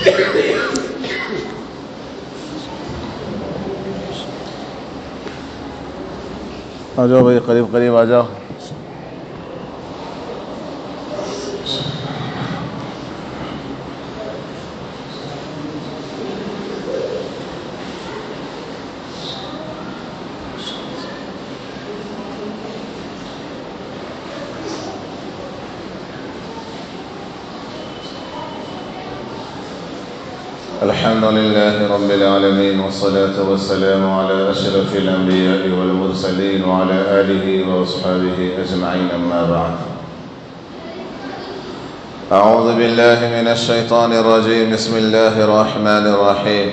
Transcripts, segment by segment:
آ جاؤ بھائی، قریب قریب آ جاؤ. الحمد لله رب العالمين، والصلاة والسلام على أشرف الأنبياء والمرسلين وعلى آله وأصحابه أجمعين، أما بعد. أعوذ بالله من الشيطان الرجيم. بسم الله الرحمن الرحيم.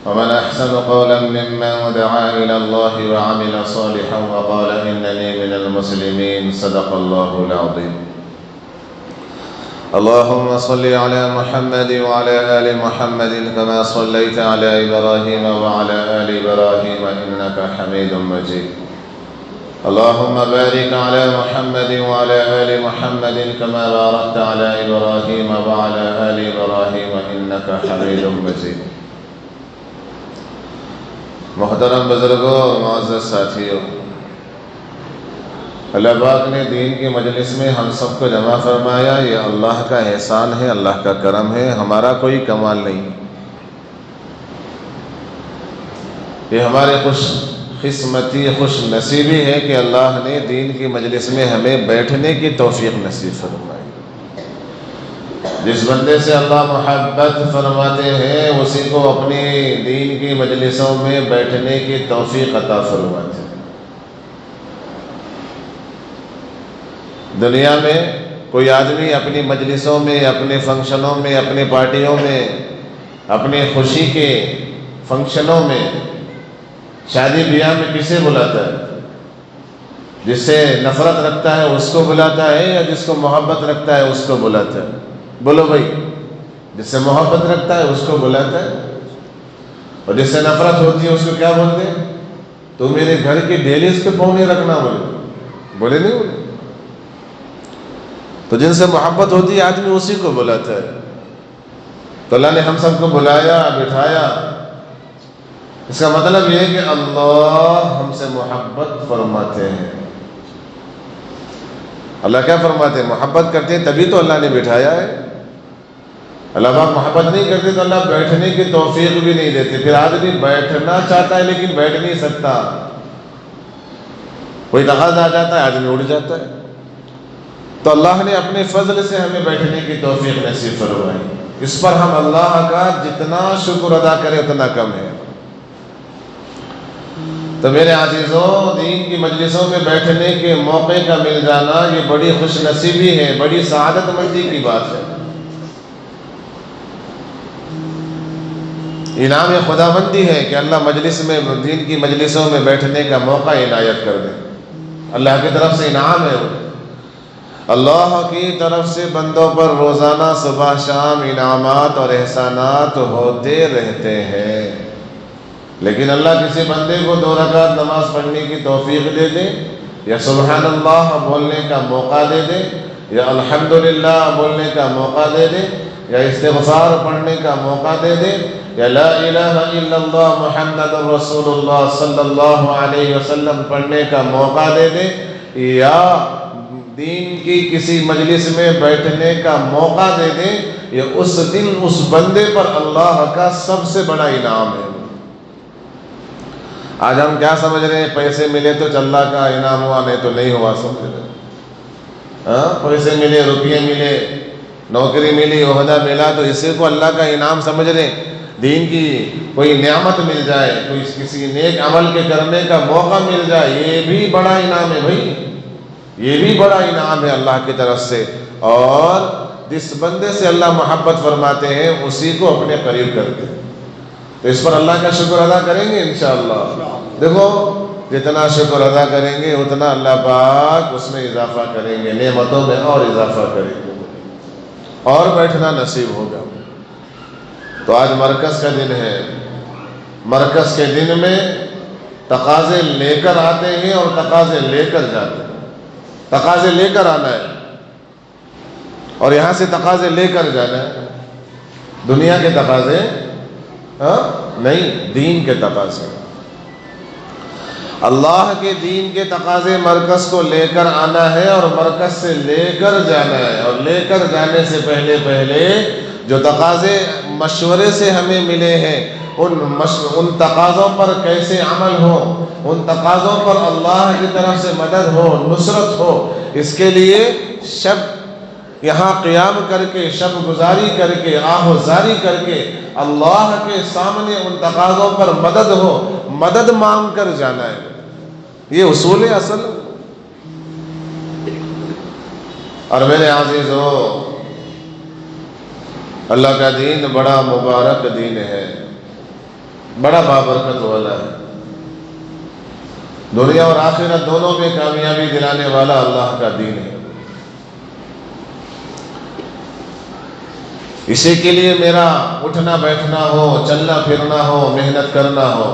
ومن أحسن قولا ممن دعا إلى الله وعمل صالحا وقال إنني من المسلمين. صدق الله العظيم. اللهم صل على محمد وعلى آل محمد كما صليت على إبراهيم وعلى آل إبراهيم إنك حميد مجيد. اللهم بارك على محمد وعلى آل محمد كما باركت على إبراهيم وعلى آل إبراهيم إنك حميد مجيد. محترم بزرگوں اور معزز ساتھیوں، اللہ پاک نے دین کی مجلس میں ہم سب کو جمع فرمایا. یہ اللہ کا احسان ہے، اللہ کا کرم ہے، ہمارا کوئی کمال نہیں. یہ ہمارے خوش قسمتی، خوش نصیبی ہے کہ اللہ نے دین کی مجلس میں ہمیں بیٹھنے کی توفیق نصیب فرمائی. جس بندے سے اللہ محبت فرماتے ہیں اسی کو اپنی دین کی مجلسوں میں بیٹھنے کی توفیق عطا فرماتے ہیں. دنیا میں کوئی آدمی اپنی مجلسوں میں، اپنے فنکشنوں میں، اپنی پارٹیوں میں، اپنے خوشی کے فنکشنوں میں، شادی بیاہ میں کسے بلاتا ہے؟ جس سے نفرت رکھتا ہے اس کو بلاتا ہے یا جس کو محبت رکھتا ہے اس کو بلاتا ہے؟ بولو بھائی. جس سے محبت رکھتا ہے اس کو بلاتا ہے، اور جس سے نفرت ہوتی ہے اس کو کیا بولتے ہیں؟ تو میرے گھر کی ڈیلیز کے پاؤں نہیں رکھنا، بولے نہیں بولے. تو جن سے محبت ہوتی ہے آدمی اسی کو بلاتا ہے. تو اللہ نے ہم سب کو بلایا، بٹھایا. اس کا مطلب یہ ہے کہ اللہ ہم سے محبت فرماتے ہیں. اللہ کیا فرماتے ہیں؟ محبت کرتے ہیں، تبھی تو اللہ نے بٹھایا ہے. اللہ پاک محبت نہیں کرتے تو اللہ بیٹھنے کی توفیق بھی نہیں دیتے. پھر آدمی بیٹھنا چاہتا ہے لیکن بیٹھ نہیں سکتا. کوئی تقاضا آ جاتا ہے آدمی اڑ جاتا ہے. تو اللہ نے اپنے فضل سے ہمیں بیٹھنے کی توفیق نصیب فرمائی. اس پر ہم اللہ کا جتنا شکر ادا کریں اتنا کم ہے. تو میرے عزیزوں، دین کی مجلسوں میں بیٹھنے کے موقع کا مل جانا یہ بڑی خوش نصیبی ہے، بڑی سعادت مندی کی بات ہے. انعام خداوندی ہے کہ اللہ مجلس میں، دین کی مجلسوں میں بیٹھنے کا موقع عنایت کر دے. اللہ کی طرف سے انعام ہے. اللہ کی طرف سے بندوں پر روزانہ صبح شام انعامات اور احسانات ہوتے رہتے ہیں. لیکن اللہ کسی بندے کو 2 رکعت نماز پڑھنے کی توفیق دے دے، یا سبحان اللہ بولنے کا موقع دے دے، یا الحمدللہ بولنے کا موقع دے دے، یا استغفار پڑھنے کا موقع دے دے، یا لا الہ الا اللہ محمد رسول اللہ صلی اللہ علیہ وسلم پڑھنے کا موقع دے دے، یا دین کی کسی مجلس میں بیٹھنے کا موقع دے دیں، یہ اس دن اس بندے پر اللہ کا سب سے بڑا انعام ہے. آج ہم کیا سمجھ رہے ہیں؟ پیسے ملے تو اللہ کا انعام ہوا، نہیں تو نہیں ہوا. سمجھ رہے؟ پیسے ملے، روپیے ملے، نوکری ملی، عہدہ ملا تو اسی کو اللہ کا انعام سمجھ رہے ہیں. دین کی کوئی نعمت مل جائے، کوئی کسی نیک عمل کے کرنے کا موقع مل جائے، یہ بھی بڑا انعام ہے بھائی. یہ بھی بڑا انعام ہے اللہ کی طرف سے. اور جس بندے سے اللہ محبت فرماتے ہیں اسی کو اپنے قریب کرتے ہیں. تو اس پر اللہ کا شکر ادا کریں گے انشاءاللہ. دیکھو جتنا شکر ادا کریں گے اتنا اللہ پاک اس میں اضافہ کریں گے، نعمتوں میں اور اضافہ کریں گے، اور بیٹھنا نصیب ہوگا. تو آج مرکز کا دن ہے. مرکز کے دن میں تقاضے لے کر آتے ہیں اور تقاضے لے کر جاتے ہیں. تقاضے لے کر آنا ہے اور یہاں سے تقاضے لے کر جانا ہے. دنیا کے تقاضے نہیں، دین کے تقاضے، اللہ کے دین کے تقاضے مرکز کو لے کر آنا ہے اور مرکز سے لے کر جانا ہے، اور لے کر جانے سے پہلے جو تقاضے مشورے سے ہمیں ملے ہیں ان تقاضوں پر کیسے عمل ہو، ان تقاضوں پر اللہ کی طرف سے مدد ہو، نصرت ہو، اس کے لیے شب یہاں قیام کر کے، شب گزاری کر کے، آہ و زاری کر کے اللہ کے سامنے ان تقاضوں پر مدد ہو، مدد مانگ کر جانا ہے۔ یہ اصول ہے اصل۔ اور میرے عزیزو، اللہ کا دین بڑا مبارک دین ہے، بڑا بابرکت والا ہے، دنیا اور آخرت دونوں میں کامیابی دلانے والا اللہ کا دین ہے۔ اسی کے لیے میرا اٹھنا بیٹھنا ہو، چلنا پھرنا ہو، محنت کرنا ہو،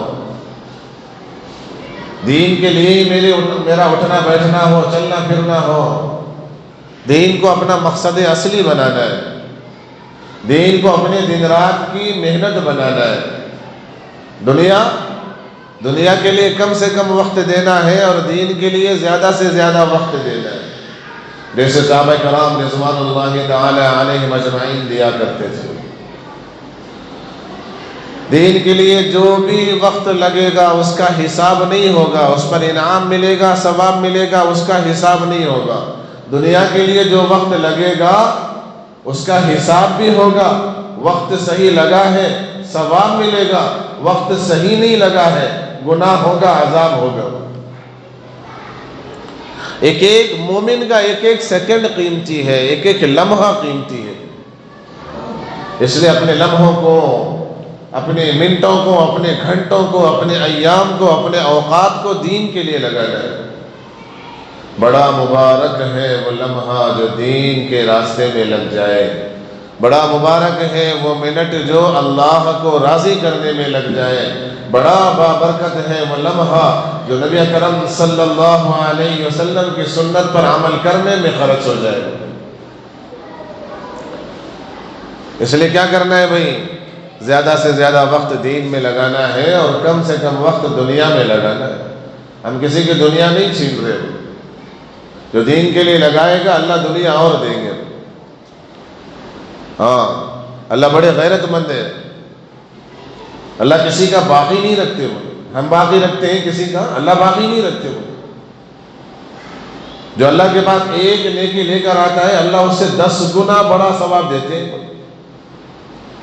دین کے لیے ہی میرا اٹھنا بیٹھنا ہو، چلنا پھرنا ہو، دین کو اپنا مقصد اصلی بنانا ہے، دین کو اپنے دن رات کی محنت بنانا ہے، دنیا کے لیے کم سے کم وقت دینا ہے اور دین کے لیے زیادہ سے زیادہ وقت دینا ہے، جیسے صحابہ کرام رضوان اللہ تعالی علیہم اجمعین دیا کرتے تھے۔ دین کے لیے جو بھی وقت لگے گا اس کا حساب نہیں ہوگا، اس پر انعام ملے گا، ثواب ملے گا، اس کا حساب نہیں ہوگا۔ دنیا کے لیے جو وقت لگے گا اس کا حساب بھی ہوگا، وقت صحیح لگا ہے ثواب ملے گا، وقت صحیح نہیں لگا ہے گناہ ہوگا، عذاب ہوگا۔ ایک ایک مومن کا ایک ایک سیکنڈ قیمتی ہے، ایک ایک لمحہ قیمتی ہے، اس لیے اپنے لمحوں کو، اپنے منٹوں کو، اپنے گھنٹوں کو، اپنے ایام کو، اپنے اوقات کو دین کے لیے لگانا ہے۔ بڑا مبارک ہے وہ لمحہ جو دین کے راستے میں لگ جائے، بڑا مبارک ہے وہ منٹ جو اللہ کو راضی کرنے میں لگ جائے، بڑا بابرکت ہے وہ لمحہ جو نبی اکرم صلی اللہ علیہ وسلم کی سنت پر عمل کرنے میں خرچ ہو جائے۔ اس لیے کیا کرنا ہے بھائی؟ زیادہ سے زیادہ وقت دین میں لگانا ہے اور کم سے کم وقت دنیا میں لگانا ہے۔ ہم کسی کی دنیا نہیں چھین رہے، جو دین کے لیے لگائے گا اللہ دنیا اور دیں گے۔ ہاں، اللہ بڑے غیرت مند ہے، اللہ کسی کا باقی نہیں رکھتے ہو، ہم باقی رکھتے ہیں کسی کا، اللہ باقی نہیں رکھتے ہو۔ جو اللہ کے پاس ایک نیکی لے کر آتا ہے اللہ اس سے 10 گنا بڑا ثواب دیتے ہیں،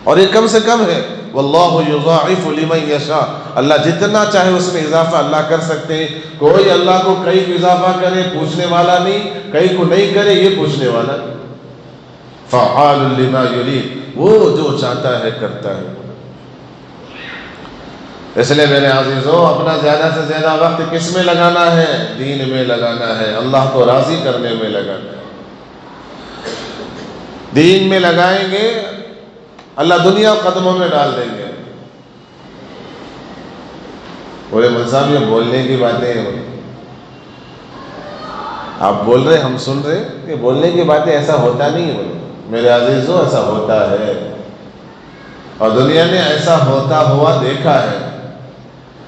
اور یہ کم سے کم ہے۔ واللہ یضاعف لمن یشاء، اللہ جتنا چاہے اس میں اضافہ اللہ کر سکتے ہیں۔ کوئی اللہ کو کئی کو اضافہ کرے پوچھنے والا نہیں، کئی کو نہیں کرے یہ پوچھنے والا نہیں۔ فعال لما یرید، وہ جو چاہتا ہے کرتا ہے۔ اس لیے میرے عزیزوں، اپنا زیادہ سے زیادہ وقت کس میں لگانا ہے؟ دین میں لگانا ہے، اللہ کو راضی کرنے میں لگانا ہے۔ دین میں لگائیں گے اللہ دنیا قدموں میں ڈال دیں گے۔ بولے مول صاحب یہ بولنے کی باتیں ہیں، آپ بول رہے ہم سن رہے، یہ بولنے کی باتیں ایسا ہوتا نہیں ہے۔ میرے عزیزوں ایسا ہوتا ہے، اور دنیا نے ایسا ہوتا ہوا دیکھا ہے۔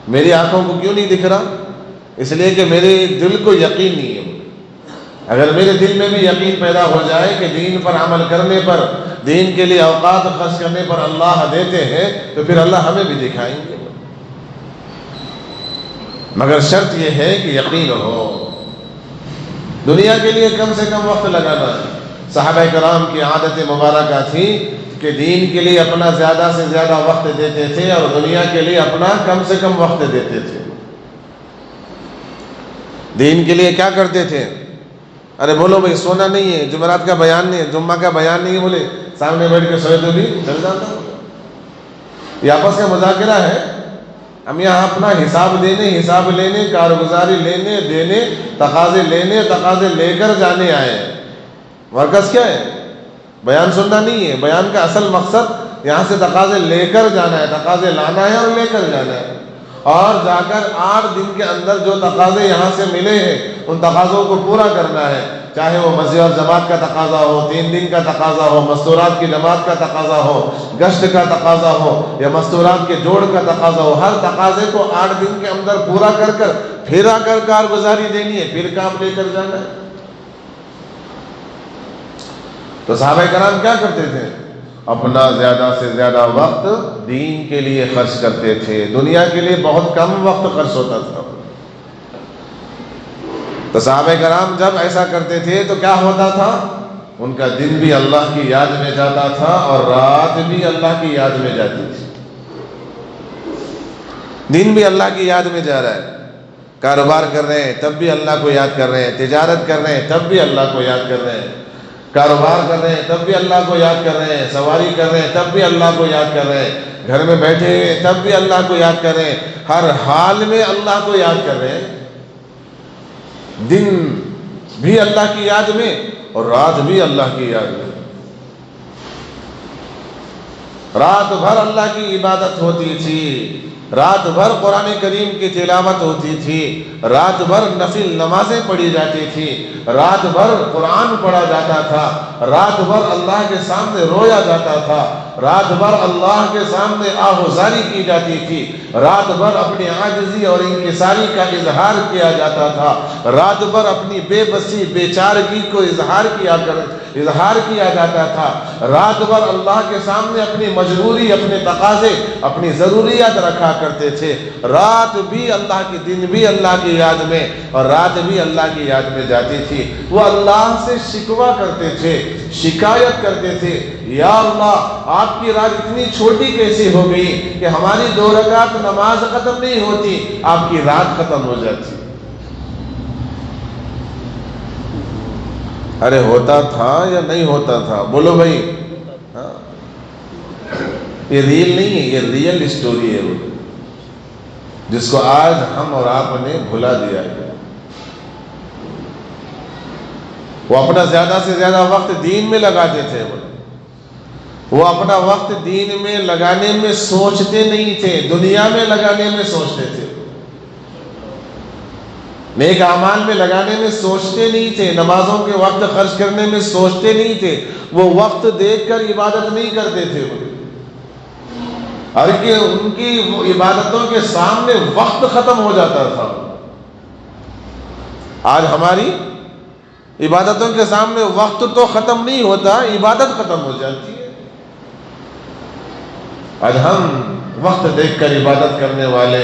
میری آنکھوں کو کیوں نہیں دکھ رہا؟ اس لیے کہ میرے دل کو یقین نہیں ہے۔ اگر میرے دل میں بھی یقین پیدا ہو جائے کہ دین پر عمل کرنے پر، دین کے لیے اوقات خرچ کرنے پر اللہ دیتے ہیں، تو پھر اللہ ہمیں بھی دکھائیں گے، مگر شرط یہ ہے کہ یقین ہو۔ دنیا کے لیے کم سے کم وقت لگانا ہے۔ صحابہ کرام کی عادت مبارکہ تھی کہ دین کے لیے اپنا زیادہ سے زیادہ وقت دیتے تھے اور دنیا کے لیے اپنا کم سے کم وقت دیتے تھے۔ دین کے لیے کیا کرتے تھے؟ ارے بولو بھائی سونا نہیں ہے، جمعرات کا بیان نہیں ہے، جمعہ کا بیان نہیں ہے، بولے سامنے بیٹھ کے سوئے تو بھی چل جاتا۔ یہ آپس کا مذاکرہ ہے، ہم یہاں اپنا حساب دینے، حساب لینے، کارگزاری لینے دینے، تقاضے لینے، تقاضے لے کر جانے آئے ہیں۔ مرکز کیا ہے؟ بیان سننا نہیں ہے، بیان کا اصل مقصد یہاں سے تقاضے لے کر جانا ہے، تقاضے لانا ہے اور لے کر جانا ہے، اور جا کر 8 دن کے اندر جو تقاضے یہاں سے ملے ہیں ان تقاضوں کو پورا کرنا ہے۔ چاہے وہ مسجد اور جماعت کا تقاضا ہو، 3 دن کا تقاضا ہو، مستورات کی جماعت کا تقاضا ہو، گشت کا تقاضا ہو یا مستورات کے جوڑ کا تقاضا ہو، ہر تقاضے کو 8 دن کے اندر پورا کر پھر آ کر کارگزاری دینی ہے، پھر کام لے کر جانا ہے۔ تو صحابہ کرام کیا کرتے تھے؟ اپنا زیادہ سے زیادہ وقت دین کے لیے خرچ کرتے تھے، دنیا کے لیے بہت کم وقت خرچ ہوتا تھا۔ تو صحابہ کرام جب ایسا کرتے تھے تو کیا ہوتا تھا؟ ان کا دن بھی اللہ کی یاد میں جاتا تھا اور رات بھی اللہ کی یاد میں جاتی تھی۔ دن بھی اللہ کی یاد میں جا رہا ہے، کاروبار کر رہے ہیں تب بھی اللہ کو یاد کر رہے ہیں، تجارت کر رہے ہیں تب بھی اللہ کو یاد کر رہے ہیں، کاروبار کر رہے ہیں تب بھی اللہ کو یاد کر رہے ہیں، سواری کر رہے ہیں تب بھی اللہ کو یاد کر رہے ہیں، گھر میں بیٹھے ہوئے تب بھی اللہ کو یاد کر رہے ہیں، ہر حال میں اللہ کو یاد کر رہے ہیں۔ دن بھی اللہ کی یاد میں اور رات بھی اللہ کی یاد میں۔ رات بھر اللہ کی عبادت ہوتی تھی، رات بھر قرآن کریم کی تلاوت ہوتی تھی، رات بھر نفل نمازیں پڑھی جاتی تھی، رات بھر قرآن پڑھا جاتا تھا، رات بھر اللہ کے سامنے رویا جاتا تھا، رات بھر اللہ کے سامنے آہوزاری کی جاتی تھی، رات بھر اپنی عاجزی اور انکساری کا اظہار کیا جاتا تھا، رات بھر اپنی بے بسی بے چارگی کو اظہار کیا جاتا تھا، رات بھر اللہ کے سامنے اپنی مجبوری، اپنے تقاضے، اپنی ضروریات رکھا کرتے تھے۔ رات بھی اللہ کی، دن بھی اللہ کی یاد میں اور رات بھی اللہ کی یاد میں جاتی تھی۔ وہ اللہ سے شکوہ کرتے تھے، شکایت کرتے تھے، یا اللہ آپ کی رات اتنی چھوٹی کیسی ہو گئی کہ ہماری 2 رکعت نماز ختم نہیں ہوتی، آپ کی رات ختم ہو جاتی۔ ارے ہوتا تھا یا نہیں ہوتا تھا؟ بولو بھائی۔ ہاں، یہ ریل نہیں ہے، یہ ریئل اسٹوری ہے، وہ جس کو آج ہم اور آپ نے بھلا دیا ہے۔ وہ اپنا زیادہ سے زیادہ وقت دین میں لگاتے تھے، وہ اپنا وقت دین میں لگانے میں سوچتے نہیں تھے، دنیا میں لگانے میں سوچتے تھے، نیک اعمال میں لگانے میں سوچتے نہیں تھے، نمازوں کے وقت خرچ کرنے میں سوچتے نہیں تھے، وہ وقت دیکھ کر عبادت نہیں کرتے تھے، اور کہ ان کی عبادتوں کے سامنے وقت ختم ہو جاتا تھا۔ آج ہماری عبادتوں کے سامنے وقت تو ختم نہیں ہوتا، عبادت ختم ہو جاتی ہے۔ آج ہم وقت دیکھ کر عبادت کرنے والے،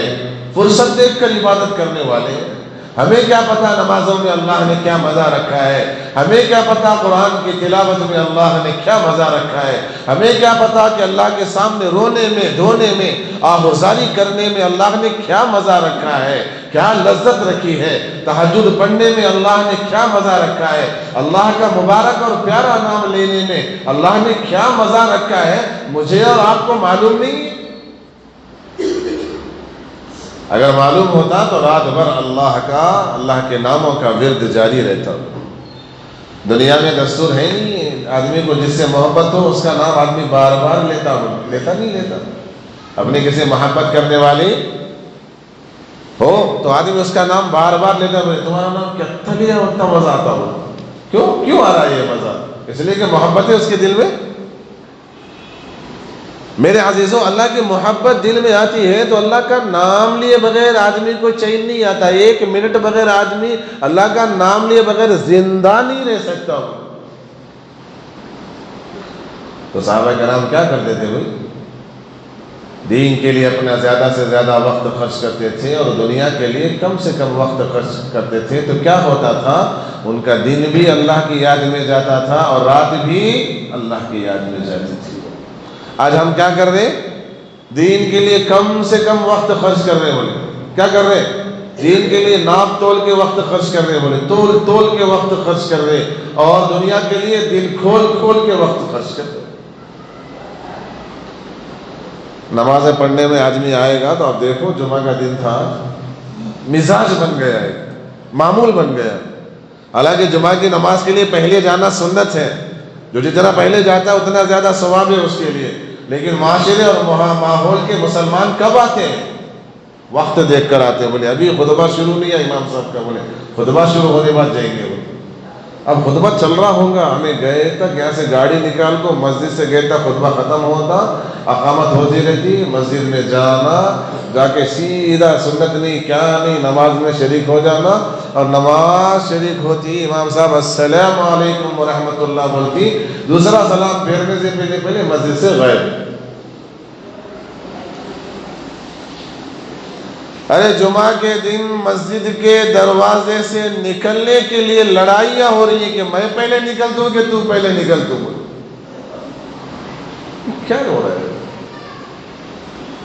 فرصت دیکھ کر عبادت کرنے والے ہیں۔ ہمیں کیا پتا نمازوں میں اللہ نے کیا مزہ رکھا ہے، ہمیں کیا پتا قرآن کی تلاوت میں اللہ نے کیا مزہ رکھا ہے، ہمیں کیا پتا کہ اللہ کے سامنے رونے میں، دھونے میں، آہوزاری کرنے میں اللہ نے کیا مزہ رکھا ہے، کیا لذت رکھی ہے، تہجد پڑھنے میں اللہ نے کیا مزہ رکھا ہے، اللہ کا مبارک اور پیارا نام لینے میں اللہ نے کیا مزہ رکھا ہے، مجھے اور آپ کو معلوم نہیں ہے۔ اگر معلوم ہوتا تو رات بھر اللہ کے ناموں کا ورد جاری رہتا۔ دنیا میں دستور ہے نہیں آدمی کو جس سے محبت ہو اس کا نام آدمی بار بار لیتا نہیں لیتا۔ اپنی کسی محبت کرنے والی ہو تو آدمی اس کا نام بار بار لیتا، بولے تمہارا نام کتنا لیا اتنا مزہ آتا ہو، کیوں آ رہا ہے یہ مزہ؟ اس لیے کہ محبت ہے اس کے دل میں۔ میرے عزیزوں، اللہ کی محبت دل میں آتی ہے تو اللہ کا نام لیے بغیر آدمی کو چین نہیں آتا، 1 منٹ بغیر آدمی اللہ کا نام لیے بغیر زندہ نہیں رہ سکتا ہو۔ تو صحابہ کرام کیا کرتے تھے بھائی؟ دین کے لیے اپنا زیادہ سے زیادہ وقت خرچ کرتے تھے اور دنیا کے لیے کم سے کم وقت خرچ کرتے تھے۔ تو کیا ہوتا تھا؟ ان کا دن بھی اللہ کی یاد میں جاتا تھا اور رات بھی اللہ کی یاد میں جاتی تھی۔ آج ہم کیا کر رہے؟ دین کے لیے کم سے کم وقت خرچ کر رہے، بولے کیا کر رہے؟ دین کے لیے ناپ تول کے وقت خرچ کر رہے، بولے تول کے وقت خرچ کر رہے، اور دنیا کے لیے دل کھول کے وقت خرچ کر رہے۔ نمازیں پڑھنے میں آدمی آئے گا تو آپ دیکھو، جمعہ کا دن تھا، مزاج بن گیا ہے، معمول بن گیا۔ حالانکہ جمعہ کی نماز کے لیے پہلے جانا سنت ہے، جو جتنا پہلے جاتا ہے اتنا زیادہ ثواب ہے اس کے لیے، لیکن معاشرے اور ماحول کے مسلمان کب آتے ہیں؟ وقت دیکھ کر آتے ہیں۔ بولے ابھی خطبہ شروع نہیں ہے امام صاحب کا، بولے خطبہ شروع ہونے بعد جائیں گے، اب خطبہ چل رہا ہوگا، ہمیں گئے تک یہاں سے گاڑی نکال کو مسجد سے گئے تک خطبہ ختم ہوتا، اقامت ہوتی رہتی، مسجد میں جانا، جا کے سیدھا سنت نہیں کیا نہیں نماز میں شریک ہو جانا، اور نماز شریک ہوتی امام صاحب السلام علیکم ورحمۃ اللہ بولتی، دوسرا سلام پھیرنے سے پہلے مسجد سے غائب۔ ارے جمعہ کے دن مسجد کے دروازے سے نکلنے کے لیے لڑائیاں ہو رہی ہیں کہ میں پہلے نکل دوں کہ تو پہلے نکل دوں۔ کیا ہو رہا ہے؟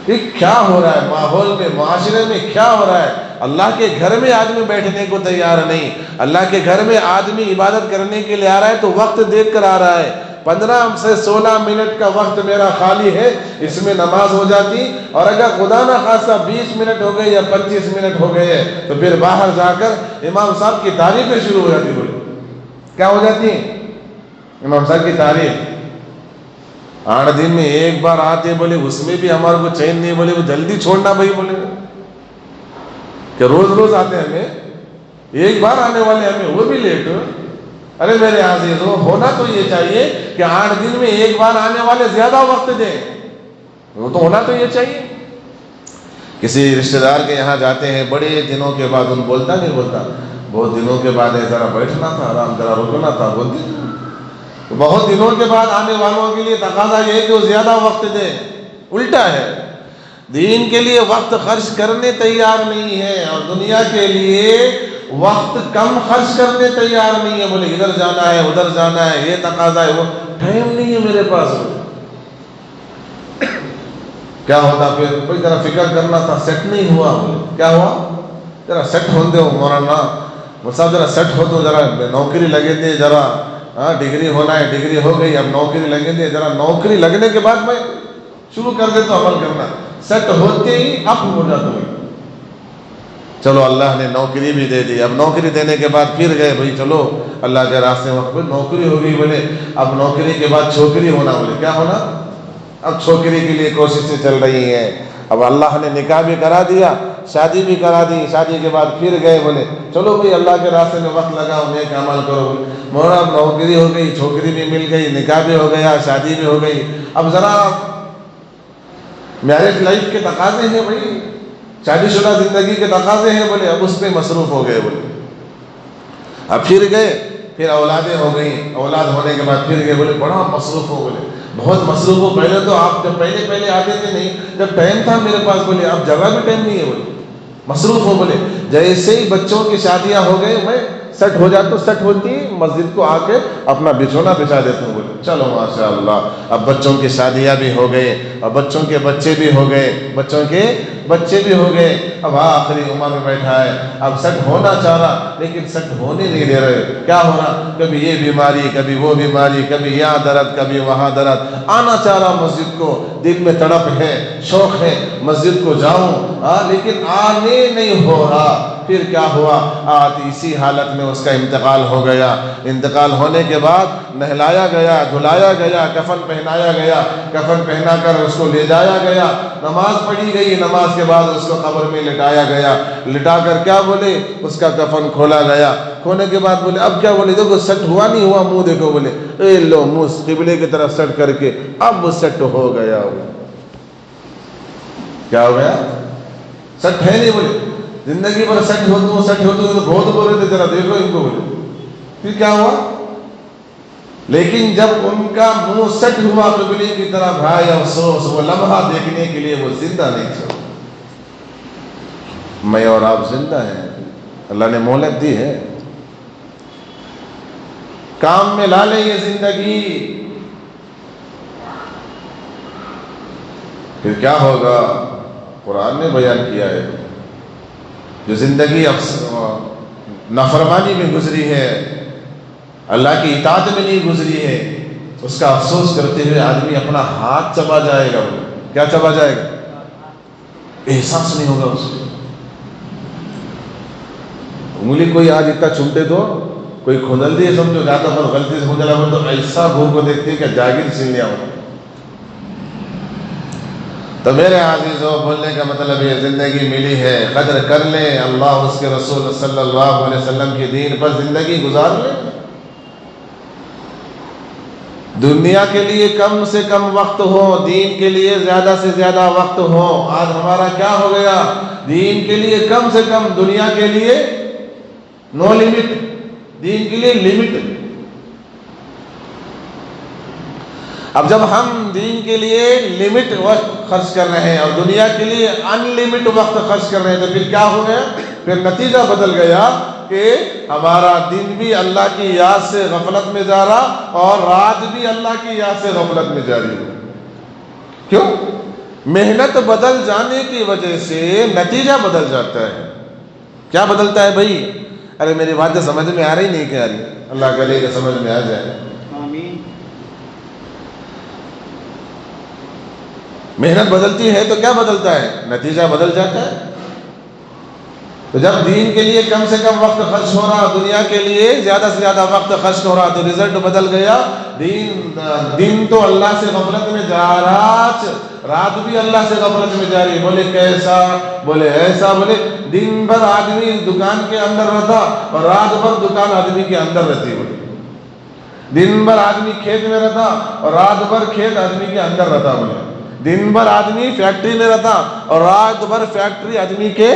یہ کیا ہو رہا ہے؟ ماحول میں، معاشرے میں کیا ہو رہا ہے؟ اللہ کے گھر میں آدمی بیٹھنے کو تیار نہیں، اللہ کے گھر میں آدمی عبادت کرنے کے لیے آ رہا ہے تو وقت دیکھ کر آ رہا ہے، 15 سے 16 منٹ کا وقت میرا خالی ہے، اس میں نماز ہو جاتی، اور اگر خدا نہ خواستہ 20 منٹ ہو گئے یا 25 منٹ ہو گئے تو پھر باہر جا کر امام صاحب کی تعریفیں شروع ہو جاتی۔ بولے کیا ہو جاتی ہیں؟ امام صاحب کی تعریف 8 دن میں ایک بار آتے، بولے اس میں بھی ہمارے کو چین نہیں، بولے وہ جلدی چھوڑنا بھائی، بولے کہ روز روز آتے ہمیں، ایک بار آنے والے ہمیں وہ بھی لیٹ۔ ارے میرے عزیزو، ہونا تو یہ چاہیے کہ 8 دن میں ایک بار آنے والے زیادہ وقت دیں، وہ تو ہونا تو یہ چاہیے۔ کسی رشتہ دار کے یہاں جاتے ہیں، بڑے دنوں کے بعد، ان بولتا نہیں بولتا، بہت دنوں کے بعد ہے، ذرا بیٹھنا تھا، آرام ذرا رکنا تھا، بولتے بہت دنوں کے بعد آنے والوں کے لیے تقاضا یہ ہے کہ وہ زیادہ وقت دیں۔ الٹا ہے، دین کے لیے وقت خرچ کرنے تیار نہیں ہے، اور دنیا کے لیے وقت کم خرچ کرنے تیار نہیں ہے، بولے ادھر جانا ہے ادھر جانا ہے، یہ تقاضا ہے، وہ ٹائم نہیں ہے میرے پاس۔ کیا ہوتا پھر؟ کوئی ذرا فکر کرنا تھا، سیٹ نہیں ہوا، بولے کیا ہوا؟ ذرا سیٹ ہوتے ہو مولانا صاحب، ذرا سیٹ ہو تو ذرا نوکری لگے تھے، ذرا ڈگری ہونا ہے، ڈگری ہو گئی، اب نوکری لگے تھے، ذرا نوکری لگنے کے بعد میں شروع کر دے تو عمل کرنا، سیٹ ہوتے ہی اب ہو جاتا ہوں۔ چلو اللہ نے نوکری بھی دے دی، اب نوکری دینے کے بعد پھر گئے بھائی چلو اللہ کے راستے میں، وقت نوکری ہو گئی، بولے اب نوکری کے بعد چھوکری ہونا، بولے کیا ہونا؟ اب چھوکری کے لیے کوششیں چل رہی ہیں، اب اللہ نے نکاح بھی کرا دیا، شادی بھی کرا دی، شادی کے بعد پھر گئے، بولے چلو بھائی اللہ کے راستے میں وقت لگاؤ، نیک عمل کرو، مولا اب نوکری ہو گئی، چھوکری بھی مل گئی، نکاح بھی ہو گیا، شادی بھی ہو گئی، اب ذرا میرج لائف کے تقاضے ہیں بھائی، شادی شدہ زندگی کے تقاضے ہیں، بولے اب اس پہ مصروف ہو گئے، بولے اب پھر گئے، پھر اولادیں ہو گئیں، اولاد ہونے کے بعد پھر گئے، بولے بڑا مصروف ہو، بولے بہت مصروف ہو، پہلے تو آپ جب پہلے آتے تھے نہیں، جب ٹائم تھا میرے پاس، بولے اب جگہ بھی ٹائم نہیں ہے، بولے مصروف ہو، بولے جیسے ہی بچوں کی شادیاں ہو گئے میں سیٹ ہو جاتا، سیٹ ہوتی مسجد کو آ کے اپنا بچھونا بچھا دیتا ہوں، بولے چلو ماشاء اللہ، اب بچوں کی شادیاں بھی ہو گئے، اب بچوں کے بچے بھی ہو گئے، بچوں کے بچے بھی ہو گئے، اب آخری عمر میں بیٹھا ہے، اب سیٹ ہونا چاہ رہا لیکن سیٹ ہونے نہیں دے رہے، کیا ہو رہا؟ کبھی یہ بیماری، کبھی وہ بیماری، کبھی یہاں درد، کبھی وہاں درد، آنا چاہ رہا مسجد کو، دل میں تڑپ ہے، شوق ہے مسجد کو جاؤں، لیکن آنے نہیں ہو رہا۔ پھر کیا ہوا؟ اسی حالت میں اس کا انتقال ہو گیا، انتقال ہونے کے بعد نہلایا گیا، دھلایا گیا، کفن پہنایا گیا، کفن پہنا کر اس کو لے جایا گیا، نماز پڑھی گئی، نماز کے بعد اس کو قبر میں لٹایا گیا، لٹا کر کیا بولے اس کا کفن کھولا گیا، کھولنے کے بعد بولے اب کیا؟ بولے دیکھو سیٹ ہوا نہیں ہوا، منہ دیکھو، بولے اے لو منہ قبلے کی طرف سیٹ کر کے اب وہ سیٹ ہو گیا۔ کیا ہو گیا؟ سیٹ ہے نہیں، بولے زندگی بھر سیٹ ہوتے تو بہت بول رہے تھے، ذرا دیکھو ان کو، بولے پھر کیا ہوا؟ لیکن جب ان کا منہ سیٹ ہوا قبلے کی طرف، بھائی افسوس، وہ لمحہ دیکھنے کے لیے وہ زندہ نہیں تھے۔ میں اور آپ زندہ ہیں، اللہ نے مہلت دی ہے، کام میں لا لیں یہ زندگی، پھر کیا ہوگا؟ قرآن نے بیان کیا ہے، جو زندگی نافرمانی میں گزری ہے، اللہ کی اطاعت میں نہیں گزری ہے، اس کا افسوس کرتے ہوئے آدمی اپنا ہاتھ چبا جائے گا۔ کیا چبا جائے گا؟ احساس نہیں ہوگا اس کو۔ انگلی کوئی آج اتنا چھوٹے تو کوئی کھودل دی سمجھو جاتا پر غلطی سے کھودلا پر تو ایسا گھوم کو دیکھتے ہیں کہ جاگیر چھین لیا ہوگا۔ تو میرے عزیزوں، بولنے کا مطلب یہ زندگی ملی ہے، قدر کر لیں، اللہ اس کے رسول صلی اللہ علیہ وسلم کے دین پر زندگی گزار لیں، دنیا کے لیے کم سے کم وقت ہو، دین کے لیے زیادہ سے زیادہ وقت ہو۔ آج ہمارا کیا ہو گیا؟ دین کے لیے کم سے کم، دنیا کے لیے نو لمٹ، دین کے لیے لمٹ۔ اب جب ہم دین کے لیے لمٹ وقت خرچ کر رہے ہیں اور دنیا کے لیے ان لمٹ وقت خرچ کر رہے ہیں تو پھر کیا ہو گیا؟ پھر نتیجہ بدل گیا کہ ہمارا دن بھی اللہ کی یاد سے غفلت میں جا رہا اور رات بھی اللہ کی یاد سے غفلت میں جاری ہو۔ کیوں؟ محنت بدل جانے کی وجہ سے نتیجہ بدل جاتا ہے۔ کیا بدلتا ہے بھائی؟ ارے میری باتیں سمجھ میں آ رہی نہیں کہ آ رہی؟ اللہ کرے کہ سمجھ میں آ جائے۔ محنت بدلتی ہے تو کیا بدلتا ہے؟ نتیجہ بدل جاتا ہے۔ تو جب دین کے لیے کم سے کم وقت خرچ ہو رہا، دنیا کے لیے زیادہ سے زیادہ وقت خرچ ہو رہا، تو رزلٹ بدل گیا۔ دن تو اللہ سے غفلت میں جا رہا، رات بھی اللہ سے غفلت میں جا رہی۔ بولے کیسا؟ بولے ایسا۔ بولے دن بھر آدمی دکان کے اندر رہتا اور رات بھر دکان آدمی کے اندر رہتی۔ بولے دن بھر آدمی کھیت میں رہتا اور رات بھر کھیت آدمی کے اندر رہتا۔ بولے دن بھر آدمی فیکٹری میں رہتا اور رات بھر فیکٹری آدمی کے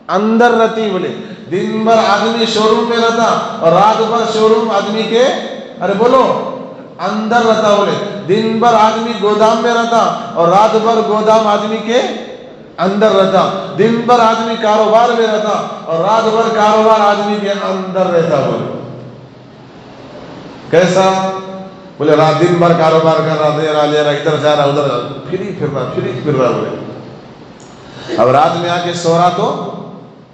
اندر رہتی۔ بولے دن بھر آدمی شو روم میں رہتا اور رات بھر شو روم آدمی کے بولو اندر رہتا۔ بولے دن بھر آدمی گودام میں رہتا اور رات بھر گودام آدمی کے اندر رہتا۔ دن بھر آدمی کاروبار میں رہتا اور رات بھر کاروبار آدمی کے اندر رہتا۔ بولے کیسا؟ بولے رات دن بھر کاروبار کر رہا، دے رہا لے رہا، ادھر جا رہا ادھر پھر رہا۔ بولے اب رات میں آ کے سو رہا تو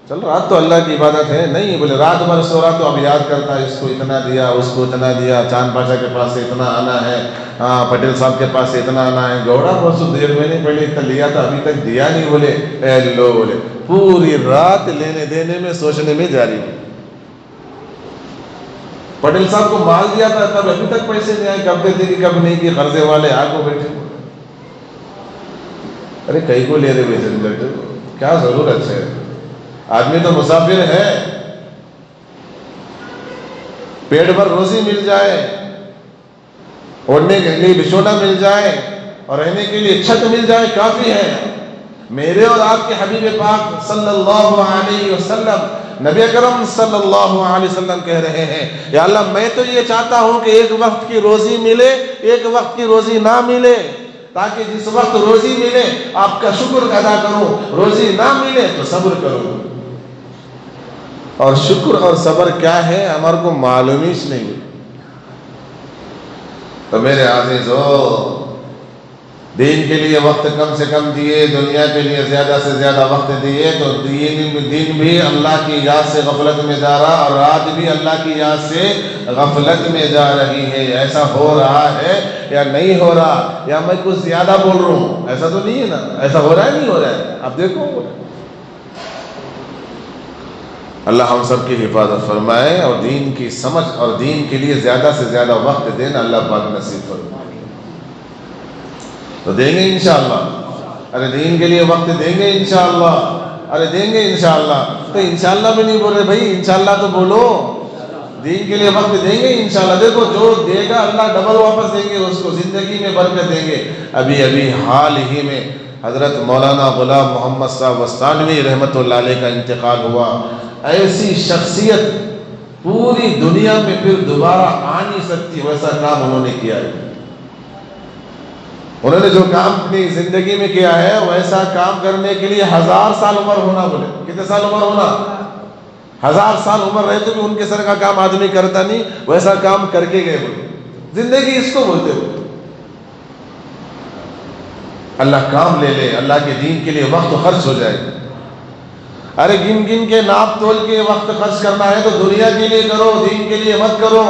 چل رات تو اللہ کی عبادت ہے نہیں۔ بولے رات بھر سو رہا تو اب یاد کرتا ہے اس کو اتنا دیا، اس کو اتنا دیا، چاند پاشا کے پاس سے اتنا آنا ہے، پٹیل صاحب کے پاس سے اتنا آنا ہے، گوڑا بہت 1.5 مہینے پہلے اتنا لیا تھا ابھی تک دیا نہیں۔ بولے اے لو، بولے پوری رات لینے دینے میں سوچنے میں جاری ہو۔ پٹیل صاحب کو مال دیا تھا تب ابھی تک پیسے نہیں آئے، کب دیتے کہ کب نہیں کی، قرضے والے آگے بیٹھے۔ ارے کئی کو لے رہے ہوئے جھنجھٹ، کیا ضرورت ہے؟ آدمی تو مسافر ہے، پیٹ بھر روزی مل جائے، اوڑھنے کے لیے بچھونا مل جائے اور رہنے کے لیے چھت مل جائے کافی ہے۔ میرے اور آپ کے حبیب پاک صلی اللہ علیہ وسلم، نبی اکرم صلی اللہ علیہ وسلم کہہ رہے ہیں یا اللہ میں تو یہ چاہتا ہوں کہ ایک وقت کی روزی ملے، ایک وقت کی روزی نہ ملے، تاکہ جس وقت روزی ملے آپ کا شکر ادا کروں، روزی نہ ملے تو صبر کروں۔ اور شکر اور صبر کیا ہے ہمارے کو معلوم ہی نہیں۔ تو میرے عزیزو، دین کے لیے وقت کم سے کم دیے، دنیا کے لیے زیادہ سے زیادہ وقت دیے، تو دن بھی اللہ کی یاد سے غفلت میں جا رہا اور رات بھی اللہ کی یاد سے غفلت میں جا رہی ہے۔ ایسا ہو رہا ہے یا نہیں ہو رہا؟ یا میں کچھ زیادہ بول رہا ہوں؟ ایسا تو نہیں ہے نا؟ ایسا ہو رہا ہے نہیں ہو رہا ہے؟ اب دیکھو، اللہ ہم سب کی حفاظت فرمائے اور دین کی سمجھ اور دین کے لیے زیادہ سے زیادہ وقت دینا اللہ پاک نصیب فرمائے۔ تو دیں گے انشاءاللہ؟ ارے دین کے لیے وقت دیں گے انشاءاللہ؟ ارے دیں گے انشاءاللہ؟ تو انشاءاللہ بھی نہیں بول رہے بھائی، انشاءاللہ تو بولو۔ دین کے لیے وقت دیں گے انشاءاللہ۔ دیکھو جو دے گا اللہ ڈبل واپس دیں گے، اس کو زندگی میں برکت دیں گے۔ ابھی حال ہی میں حضرت مولانا غلام محمد صاحب وستانوی رحمۃ اللہ علیہ کا انتقال ہوا۔ ایسی شخصیت پوری دنیا میں پھر دوبارہ آ نہیں سکتی، ویسا کام انہوں نے کیا ہے۔ انہوں نے جو کام اپنی زندگی میں کیا ہے ویسا کام کرنے کے لیے 1000 سال عمر ہونا۔ بولے کتنے سال عمر ہونا؟ 1000 سال عمر رہے تو بھی ان کے سر کا کام آدمی کرتا نہیں، ویسا کام کر کے گئے۔ بولے زندگی اس کو بولتے ہو۔ اللہ کام لے لے، اللہ کے دین کے لیے وقت خرچ ہو جائے۔ ارے گن گن کے ناپ تول کے وقت خرچ کرنا ہے تو دنیا کے لیے کرو، دین کے لیے مت کرو۔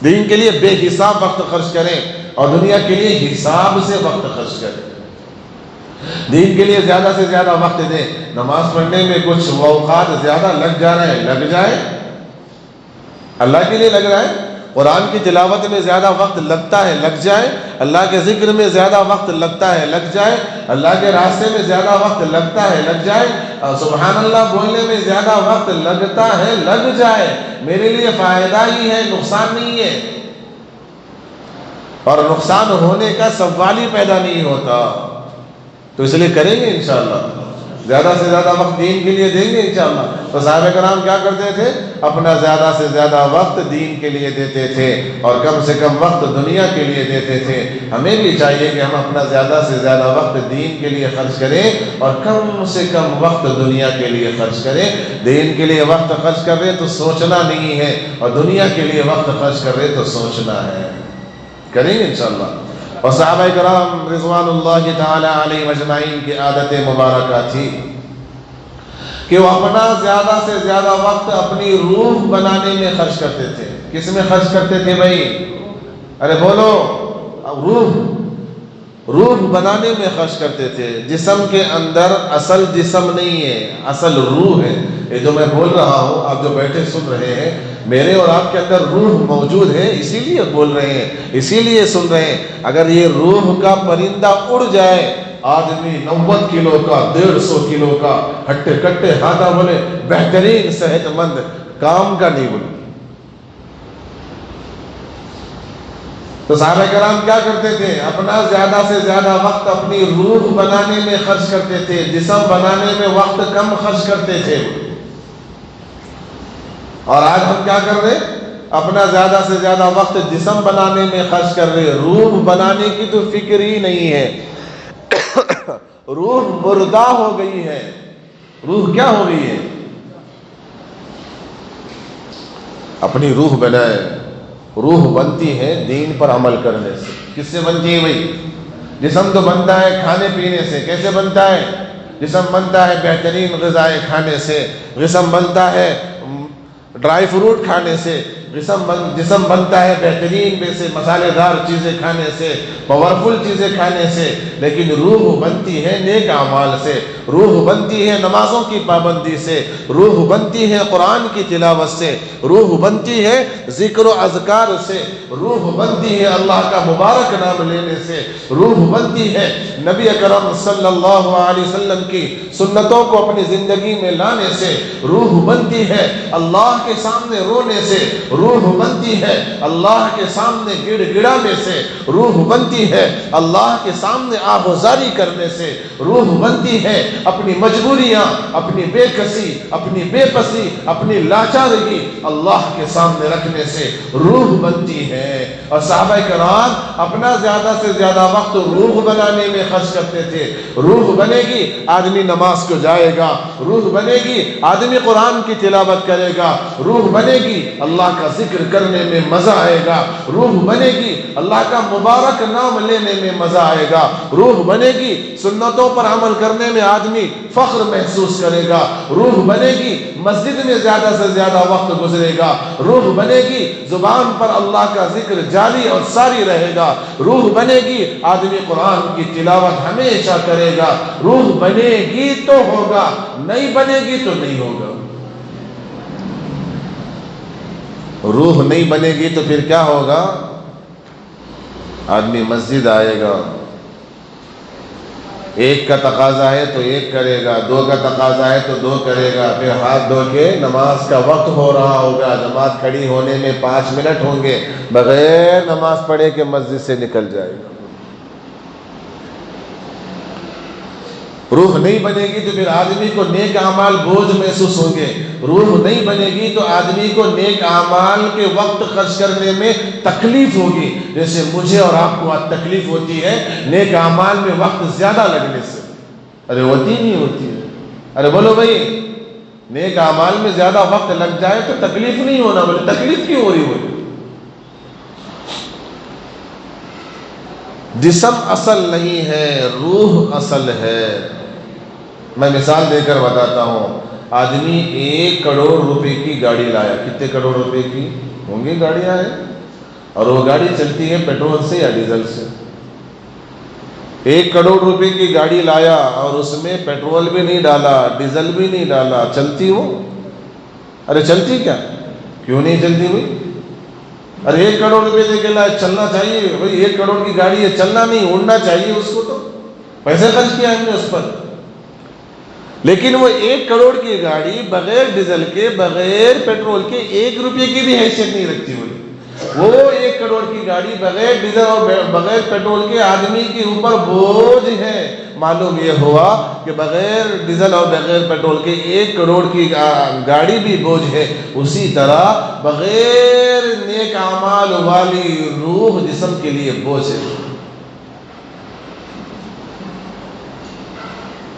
دین کے لیے بے حساب وقت خرچ کریں اور دنیا کے لیے حساب سے وقت خرچ کریں۔ دین کے لیے زیادہ سے زیادہ وقت دیں۔ نماز پڑھنے میں کچھ اوقات زیادہ لگ جا رہے ہیں، لگ جائے، اللہ کے لیے لگ رہا ہے۔ قرآن کی تلاوت میں زیادہ وقت لگتا ہے، لگ جائے۔ اللہ کے ذکر میں زیادہ وقت لگتا ہے، لگ جائے۔ اللہ کے راستے میں زیادہ وقت لگتا ہے، لگ جائے۔ سبحان اللہ بولنے میں زیادہ وقت لگتا ہے، لگ جائے۔ میرے لیے فائدہ ہی ہے، نقصان نہیں ہے۔ اور نقصان ہونے کا سوال ہی پیدا نہیں ہوتا. تو اس لیے کریں گے انشاءاللہ، زیادہ سے زیادہ وقت دین کے لیے دیں گے انشاءاللہ. تو صحابہ کرام کیا کرتے تھے؟ اپنا زیادہ سے زیادہ وقت دین کے لیے دیتے تھے اور کم سے کم وقت دنیا کے لیے دیتے تھے. ہمیں بھی چاہیے کہ ہم اپنا زیادہ سے زیادہ وقت دین کے لیے خرچ کریں اور کم سے کم وقت دنیا کے لیے خرچ کریں. دین کے لیے وقت خرچ کر رہے تو سوچنا نہیں ہے، اور دنیا کے لیے وقت خرچ کر رہے تو سوچنا ہے. کریں گے انشاءاللہ. اور صحابہ کرام رضوان اللہ تعالی علیہم اجمعین کی عادت مبارکہ تھی کہ وہ اپنا زیادہ سے زیادہ وقت اپنی روح بنانے میں خرچ کرتے تھے. کس میں خرچ کرتے تھے بھائی؟ ارے بولو. روح بنانے میں خرچ کرتے تھے. جسم کے اندر اصل جسم نہیں ہے، اصل روح ہے. یہ جو میں بول رہا ہوں، آپ جو بیٹھے سن رہے ہیں، میرے اور آپ کے اندر روح موجود ہے، اسی لیے بول رہے ہیں، اسی لیے سن رہے ہیں. اگر یہ روح کا پرندہ اڑ جائے، آدمی 90 کلو کا 150 کلو کا ہٹے کٹے ہاتھا بولے بہترین صحت مند کام کا نہیں بولے. تو صحابہ کرام کیا کرتے تھے؟ اپنا زیادہ سے زیادہ وقت اپنی روح بنانے میں خرچ کرتے تھے، جسم بنانے میں وقت کم خرچ کرتے تھے. اور آج ہم کیا کر رہے؟ اپنا زیادہ سے زیادہ وقت جسم بنانے میں خرچ کر رہے، روح بنانے کی تو فکر ہی نہیں ہے. روح مردہ ہو گئی ہے. روح کیا ہو گئی ہے؟ اپنی روح بنائے. روح بنتی ہے دین پر عمل کرنے سے. کس سے بنتی ہے بھائی؟ جسم تو بنتا ہے کھانے پینے سے. کیسے بنتا ہے جسم؟ بنتا ہے بہترین غذائیں کھانے سے. جسم بنتا ہے ڈرائی فروٹ کھانے سے. جسم بنتا ہے بہترین سے مسالے دار چیزیں کھانے سے، پاورفل چیزیں کھانے سے. لیکن روح بنتی ہے نیک اعمال سے. روح بنتی ہے نمازوں کی پابندی سے. روح بنتی ہے قرآن کی تلاوت سے. روح بنتی ہے ذکر و اذکار سے. روح بنتی ہے اللہ کا مبارک نام لینے سے. روح بنتی ہے نبی اکرم صلی اللہ علیہ وسلم کی سنتوں کو اپنی زندگی میں لانے سے. روح بنتی ہے اللہ کے سامنے رونے سے. روح بنتی ہے اللہ کے سامنے گڑ گڑانے سے. روح بنتی ہے اللہ کے سامنے آہوزاری کرنے سے. روح بنتی ہے اپنی مجبوریاں، اپنی بے کسی، اپنی بے پسی، اپنی لاچارگی اللہ کے سامنے رکھنے سے روح بنتی ہے. اور صحابہ کرام اپنا زیادہ سے زیادہ وقت روح بنانے میں خرچ کرتے تھے. روح بنے گی آدمی نماز کو جائے گا. روح بنے گی آدمی قرآن کی تلاوت کرے گا. روح بنے گی اللہ کا ذکر کرنے میں مزہ آئے گا. روح بنے گی اللہ کا مبارک نام لینے میں مزہ آئے گا. روح بنے گی سنتوں پر عمل کرنے میں آدمی فخر محسوس کرے گا. روح بنے گی مسجد میں زیادہ سے زیادہ وقت گزرے گا. روح بنے گی زبان پر اللہ کا ذکر جاری اور ساری رہے گا. روح بنے گی آدمی قرآن کی تلاوت ہمیشہ کرے گا. روح بنے گی تو ہوگا، نہیں بنے گی تو نہیں ہوگا. روح نہیں بنے گی تو پھر کیا ہوگا؟ آدمی مسجد آئے گا، ایک کا تقاضا ہے تو ایک کرے گا، دو کا تقاضا ہے تو دو کرے گا. پھر ہاتھ دھو کے نماز کا وقت ہو رہا ہوگا، نماز کھڑی ہونے میں 5 منٹ ہوں گے، بغیر نماز پڑھے کے مسجد سے نکل جائے گا. روح نہیں بنے گی تو پھر آدمی کو نیک اعمال بوجھ محسوس ہوں گے. روح نہیں بنے گی تو آدمی کو نیک اعمال کے وقت خرچ کرنے میں تکلیف ہوگی. جیسے مجھے اور آپ کو آج تکلیف ہوتی ہے نیک اعمال میں وقت زیادہ لگنے سے. ارے ہوتی نہیں ہوتی ہے؟ ارے بولو بھائی، نیک اعمال میں زیادہ وقت لگ جائے تو تکلیف نہیں ہونا. بولے تکلیف کیوں ہو رہی ہوگی؟ جسم اصل نہیں ہے، روح اصل ہے. میں مثال دے کر بتاتا ہوں. آدمی 1 کروڑ روپے کی گاڑی لایا. کتنے کروڑ روپے کی ہوں گی گاڑیاں ہیں؟ اور وہ گاڑی چلتی ہے پیٹرول سے یا ڈیزل سے؟ 1 کروڑ روپے کی گاڑی لایا اور اس میں پیٹرول بھی نہیں ڈالا، ڈیزل بھی نہیں ڈالا، چلتی وہ؟ ارے چلتی کیا؟ کیوں نہیں چلتی بھائی؟ ارے 1 کروڑ روپے دے کے لائے، چلنا چاہیے بھائی. 1 کروڑ کی گاڑی ہے، چلنا نہیں، اڑنا چاہیے اس کو. تو پیسے خرچ کیا ہم نے اس پر. لیکن وہ 1 کروڑ کی گاڑی بغیر ڈیزل کے، بغیر پیٹرول کے 1 روپے کی بھی حیثیت نہیں رکھتی ہوئی. وہ 1 کروڑ کی گاڑی بغیر ڈیزل اور بغیر پیٹرول کے آدمی کے اوپر بوجھ ہے۔ معلوم یہ ہوا کہ بغیر ڈیزل اور بغیر پیٹرول کے 1 کروڑ کی گاڑی بھی بوجھ ہے، اسی طرح بغیر نیک اعمال والی روح جسم کے لیے بوجھ ہے۔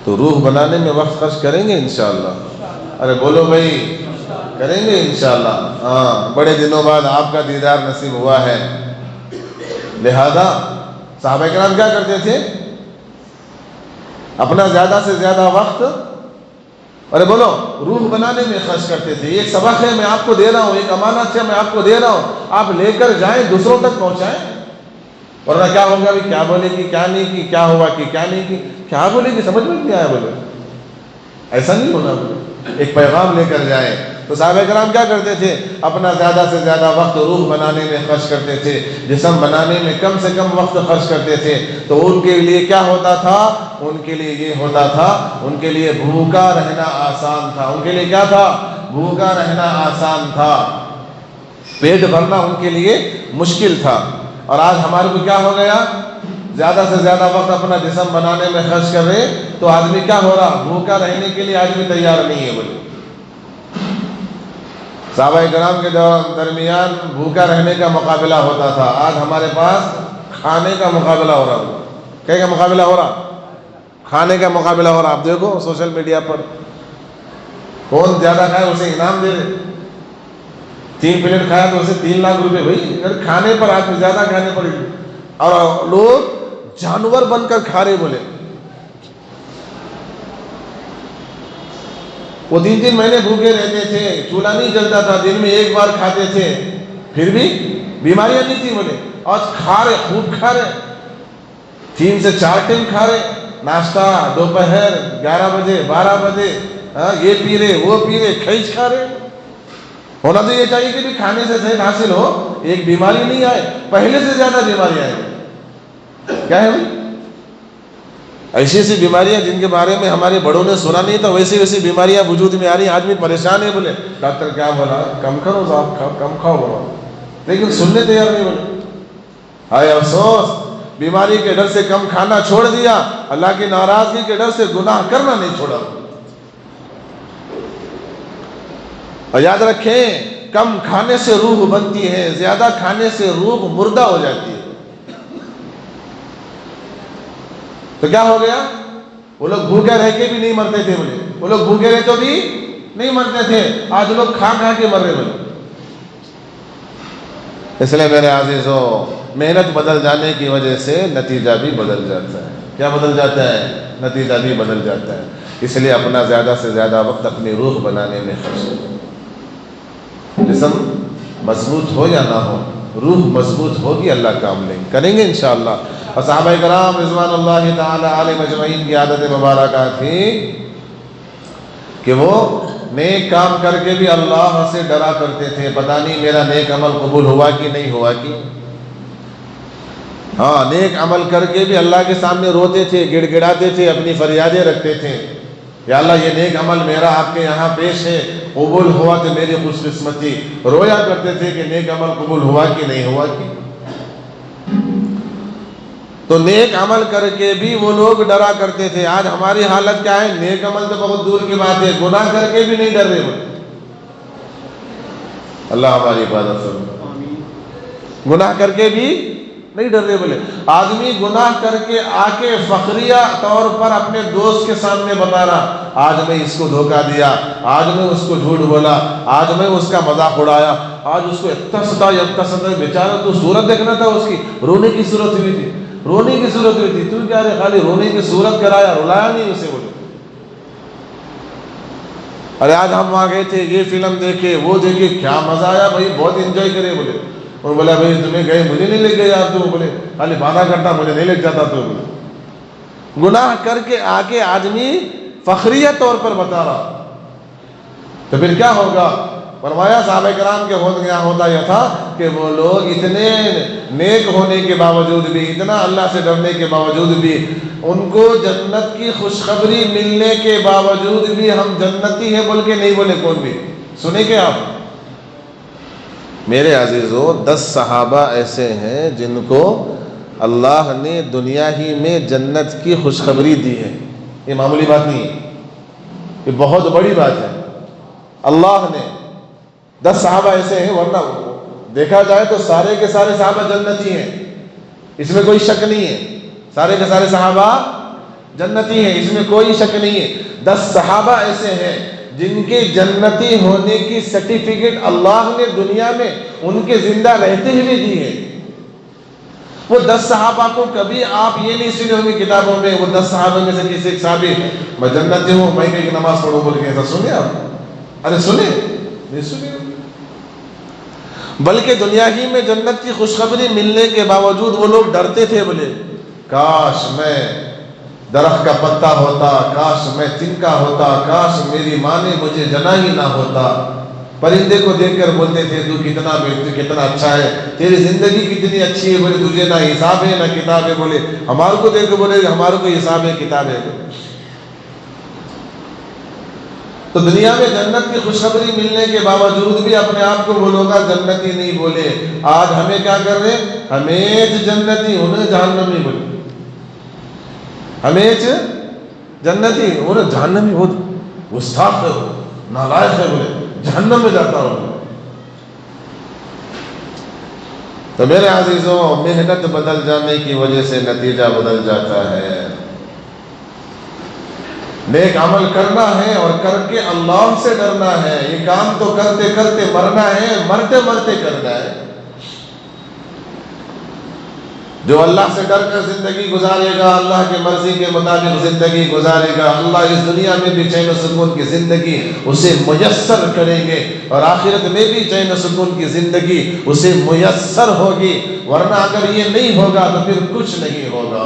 تو روح بنانے میں وقت خرچ کریں گے انشاءاللہ؟ ارے بولو بھائی، کریں گے انشاءاللہ؟ ہاں، بڑے دنوں بعد آپ کا دیدار نصیب ہوا ہے۔ لہذا صحابہ کرام کیا کرتے تھے؟ اپنا زیادہ سے زیادہ وقت، ارے بولو، روح بنانے میں خرچ کرتے تھے۔ ایک سبق ہے میں آپ کو دے رہا ہوں، ایک امانت ہے میں آپ کو دے رہا ہوں، آپ لے کر جائیں، دوسروں تک پہنچائیں۔ ورنہ کیا ہوگا بھی، کیا بولے گی، کیا نہیں کی، کیا ہوا کہ کیا نہیں کی، کیا بولے گی، سمجھ میں نہیں آیا بولے، ایسا نہیں ہونا بولے، ایک پیغام لے کر جائیں۔ تو صحابہ کرام کیا کرتے تھے؟ اپنا زیادہ سے زیادہ وقت روح بنانے میں خرچ کرتے تھے، جسم بنانے میں کم سے کم وقت خرچ کرتے تھے۔ تو ان کے لیے کیا ہوتا تھا؟ ان کے لیے یہ ہوتا تھا، ان کے لیے بھوکا رہنا آسان تھا۔ ان کے لیے کیا تھا؟ بھوکا رہنا آسان تھا، پیٹ بھرنا ان کے لیے مشکل تھا۔ اور آج ہمارے کو کیا ہو گیا؟ زیادہ سے زیادہ وقت اپنا جسم بنانے میں خرچ کر رہے، تو آدمی کیا ہو رہا؟ بھوکا رہنے کے لیے آدمی تیار نہیں ہے بولے۔ صحابہ کرام کے درمیان بھوکا رہنے کا مقابلہ ہوتا تھا، آج ہمارے پاس کھانے کا مقابلہ ہو رہا ہے۔ کیا کا مقابلہ ہو رہا؟ کھانے کا مقابلہ ہو رہا۔ آپ دیکھو سوشل میڈیا پر کون زیادہ کھائے اسے انعام دے رہے، 3 پلیٹ کھایا تو اسے 3 لاکھ روپے۔ بھائی اگر کھانے پر آدمی زیادہ کھانے پر، اور لوگ جانور بن کر کھا رہے بولے۔ وہ 3 مہینے بھوکے رہتے تھے، چولہا نہیں جلتا تھا، دن میں 1 بار کھاتے تھے، پھر بھی بیماریاں نہیں تھی بولے۔ آج کھا رہے، خوب کھا رہے، 3 سے 4 ٹائم کھا رہے، ناشتہ، دوپہر، 11 بجے، 12 بجے، یہ پی رہے، وہ پی رہے، کھینچ کھا رہے۔ ہونا تو یہ چاہیے کہ بھی کھانے سے صحت حاصل ہو، ایک بیماری نہیں آئے، پہلے سے زیادہ بیماریاں ہیں۔ کیا ہے بھائی؟ ایسی ایسی بیماریاں جن کے بارے میں ہمارے بڑوں نے سنا نہیں تھا، ویسی ویسی بیماریاں وجود میں آ رہی ہیں۔ آدمی پریشان ہے، بولے ڈاکٹر کیا بولا؟ کم کرو صاحب، کم کھاؤ بولا، لیکن سننے تیار نہیں بولے۔ ہائے افسوس، بیماری کے ڈر سے کم کھانا چھوڑ دیا، اللہ کی ناراضگی کے ڈر سے گناہ کرنا نہیں چھوڑا۔ اور یاد رکھیں، کم کھانے سے روح بنتی ہے، زیادہ کھانے سے روح مردہ ہو جاتی ہے۔ تو کیا ہو گیا؟ وہ لوگ بھوکے رہ کے بھی نہیں مرتے تھے بولے، وہ لوگ بھوکے رہے تو بھی نہیں مرتے تھے، آج لوگ کھا کھا کے مر رہے بولے۔ اس لیے میرے عزیزو، محنت بدل جانے کی وجہ سے نتیجہ بھی بدل جاتا ہے۔ کیا بدل جاتا ہے؟ نتیجہ بھی بدل جاتا ہے۔ اس لیے اپنا زیادہ سے زیادہ وقت اپنی روح بنانے میں خرچ کریں۔ جسم مضبوط ہو یا نہ ہو، روح مضبوط ہوگی، اللہ کام کریں گے انشاءاللہ۔ اور صحابہ کرام رضوان اللہ تعالی علیہ مجمعین کی عادت مبارکہ تھی کہ وہ نیک کام کر کے بھی اللہ سے ڈرا کرتے تھے، پتہ نہیں میرا نیک عمل قبول ہوا کہ نہیں ہوا کہ۔ ہاں، نیک عمل کر کے بھی اللہ کے سامنے روتے تھے، گڑ گڑاتے تھے، اپنی فریادیں رکھتے تھے، یا اللہ یہ نیک عمل میرا آپ کے یہاں پیش ہے، قبول ہوا تو میری خوش قسمتی۔ رویا کرتے تھے کہ نیک عمل قبول ہوا کہ نہیں ہوا کہ۔ تو نیک عمل کر کے بھی وہ لوگ ڈرا کرتے تھے۔ آج ہماری حالت کیا ہے؟ نیک عمل تو بہت دور کی بات ہے، گناہ کر کے بھی نہیں ڈر رہے بولے۔ اللہ ہماری حفاظت فرمائے۔ گناہ کر کے بھی نہیں ڈر رہے بولے۔ آدمی گناہ کر کے آ کے فخریہ طور پر اپنے دوست کے سامنے بتا رہا، آج میں اس کو دھوکہ دیا، آج میں اس کو جھوٹ بولا، آج میں اس کا مذاق اڑایا، آج اس کو اتنا ستا بیچارہ، تو صورت دیکھنا تھا اس کی، رونے کی صورت ہوئی تھی، رونے کی صورت ہوئی تھی، تو کیا رہے خالی رونے کی صورت کرایا، رلایا نہیں اسے بولے۔ ارے آج ہم وہاں گئے تھے، یہ فلم دیکھے، وہ دیکھے، کیا مزہ آیا بھائی، بہت انجوائے کرے بولے۔ اور بولا بھائی تمہیں گئے، مجھے نہیں لے گئے یار، تو بولے خالی بادہ کرتا، مجھے نہیں لے جاتا تو بولے۔ گناہ کر کے آگے آدمی فخریہ طور پر بتا رہا، تو پھر کیا ہوگا؟ فرمایا صحابہ کرام کے ہوتا یہ تھا کہ وہ لوگ اتنے نیک ہونے کے باوجود بھی، اتنا اللہ سے ڈرنے کے باوجود بھی، ان کو جنت کی خوشخبری ملنے کے باوجود بھی ہم جنتی ہیں بول کے نہیں بولے کون بھی۔ سنیں کہ آپ میرے عزیزو 10 صحابہ ایسے ہیں جن کو اللہ نے دنیا ہی میں جنت کی خوشخبری دی ہے. یہ معمولی بات نہیں ہے، یہ بہت بڑی بات ہے. اللہ نے 10 صحابہ ایسے ہیں، ورنہ دیکھا جائے تو سارے کے سارے صحابہ جنتی ہیں، اس میں کوئی شک نہیں ہے. سارے کے سارے صحابہ جنتی ہیں، اس میں کوئی شک نہیں ہے. 10 صحابہ ایسے ہیں جن کے جنتی ہونے کی سرٹیفکیٹ اللہ نے دنیا میں ان کے زندہ رہتے ہوئے دی ہے. وہ 10 صحابہ کو کبھی آپ یہ نہیں سنے ہوں گے کتابوں میں، وہ 10 صحابہ میں سے کسی ایک صحابی میں جنتی ہوں، میں کہیں نماز پڑھوں بول کے ایسا سنے آپ؟ ارے سنے نہیں سنے. بلکہ دنیا ہی میں جنت کی خوشخبری ملنے کے باوجود وہ لوگ ڈرتے تھے، بولے کاش میں درخت کا پتا ہوتا، کاش میں تنکا ہوتا، کاش میری ماں نے مجھے جنا ہی نہ ہوتا. پرندے کو دیکھ کر بولتے تھے تو کتنا اچھا ہے، تیری زندگی کتنی اچھی ہے، بولے تجھے نہ حساب ہے نہ کتاب ہے. بولے ہمارے کو دیکھ کے بولے ہمارے کو حساب ہے کتاب ہے. تو دنیا میں جنت کی خوشخبری ملنے کے باوجود بھی اپنے آپ کو وہ لوگ جنتی نہیں بولے. آج ہمیں کیا کر رہے، ہمیں جنتی انہیں جہنمی بولے، ہمیں جنتی انہیں جہنمی، وہ گستاخ ہے، نالائق ہے، بولے جہنم میں جاتا ہوں. تو میرے عزیزوں، محنت بدل جانے کی وجہ سے نتیجہ بدل جاتا ہے. نیک عمل کرنا ہے اور کر کے اللہ سے ڈرنا ہے. یہ کام تو کرتے کرتے مرنا ہے، مرتے مرتے کرنا ہے. جو اللہ سے ڈر کر زندگی گزارے گا، اللہ کی مرضی کے مطابق زندگی گزارے گا، اللہ اس دنیا میں بھی چین و سکون کی زندگی اسے میسر کریں گے، اور آخرت میں بھی چین و سکون کی زندگی اسے میسر ہوگی. ورنہ اگر یہ نہیں ہوگا تو پھر کچھ نہیں ہوگا.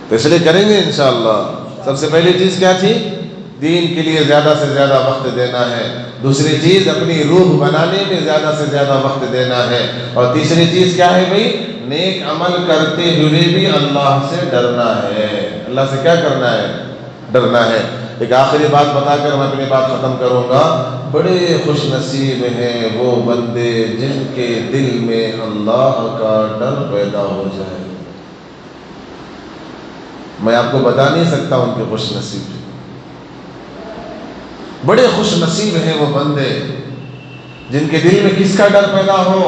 تو اس لیے کریں گے انشاءاللہ. سب سے پہلی چیز کیا تھی؟ دین کے لیے زیادہ سے زیادہ وقت دینا ہے. دوسری چیز اپنی روح بنانے میں زیادہ سے زیادہ وقت دینا ہے. اور تیسری چیز کیا ہے بھائی؟ نیک عمل کرتے ہوئے بھی اللہ سے ڈرنا ہے. اللہ سے کیا کرنا ہے؟ ڈرنا ہے. ایک آخری بات بتا کر میں اپنی بات ختم کروں گا. بڑے خوش نصیب ہیں وہ بندے جن کے دل میں اللہ کا ڈر پیدا ہو جائے. میں آپ کو بتا نہیں سکتا ان کے خوش نصیب. بڑے خوش نصیب ہیں وہ بندے جن کے دل میں کس کا ڈر پیدا ہو؟